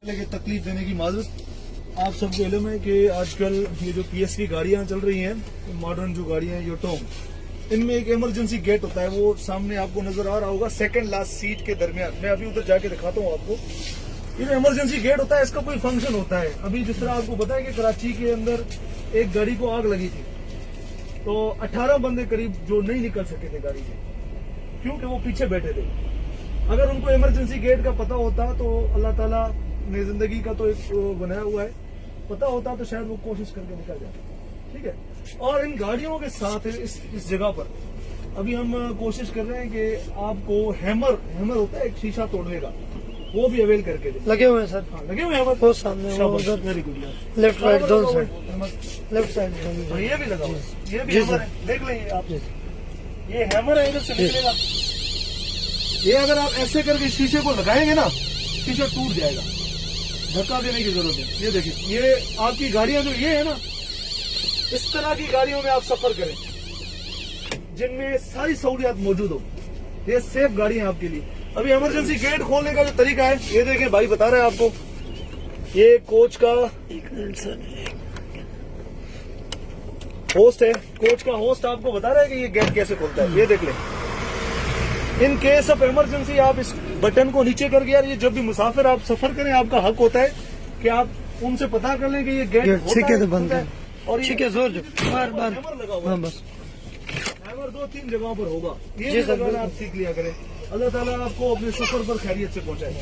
की तकलीफ देने की माजरत। आप सबको इल्म है कि आजकल ये जो पीएस की गाड़ियां चल रही हैं, मॉडर्न जो गाड़ियां हैं योटोंग, इनमें एक इमरजेंसी गेट होता है। वो सामने आपको नजर आ रहा होगा, सेकंड लास्ट सीट के दरमियान। मैं अभी उधर जाके दिखाता हूँ आपको। ये जो इमरजेंसी गेट होता है, इसका कोई फंक्शन होता है। अभी जिस तरह आपको पता है कि कराची के अंदर एक गाड़ी को आग लगी थी, तो 18 बंदे करीब जो नहीं निकल सके थे गाड़ी से, क्योंकि वो पीछे बैठे थे। अगर उनको इमरजेंसी गेट का पता होता तो अल्लाह ताला ने जिंदगी का तो एक बनाया हुआ है, पता होता तो शायद वो कोशिश करके निकल जाता। ठीक है। और इन गाड़ियों के साथ इस जगह पर अभी हम कोशिश कर रहे हैं कि आपको हैमर होता है एक शीशा तोड़ने का, वो भी अवेल करके दे। लगे हुए हैं सर। हाँ, लगे हुए हैं वो सामने वो उधर वेरी गुड यार, लेफ्ट राइट दोनों साइड, लेफ्ट साइड ये भी लगा हुआ है, ये भी जी हैमर सर। है। देख लेंगे आप, ये हैमर है, इधर से निकलेगा। ये अगर आप ऐसे करके शीशे को लगाएंगे ना, शीशा टूट जाएगा। धक्का देने की जरूरत है। ये देखिए, ये आपकी गाड़ियां जो ये है ना, इस तरह की गाड़ियों में आप सफर करें जिनमें सारी सहूलियात मौजूद हो। ये सेफ गाड़ी है आपके लिए। अभी इमरजेंसी गेट खोलने का जो तरीका है, ये देखें, भाई बता रहे हैं आपको। ये कोच का होस्ट है, कोच का होस्ट आपको बता रहा है कि ये गेट कैसे खोलता है। ये देख लें। इन केस ऑफ इमरजेंसी आप इस बटन को नीचे करके, यार ये जब भी मुसाफिर आप सफर करें, आपका हक होता है कि आप उनसे पता कर लें कि ये गेट ठीक है तो बंद है। और ठीक है, जोर जो बार बार हैमर लगा हुआ है। हाँ बस हैमर 2-3 जगहों पर होगा। ये जी भी सर, लगाना आप सीख लिया करें। अल्लाह ताला आपको अपने सफर पर खैरियत से पहुंचाए।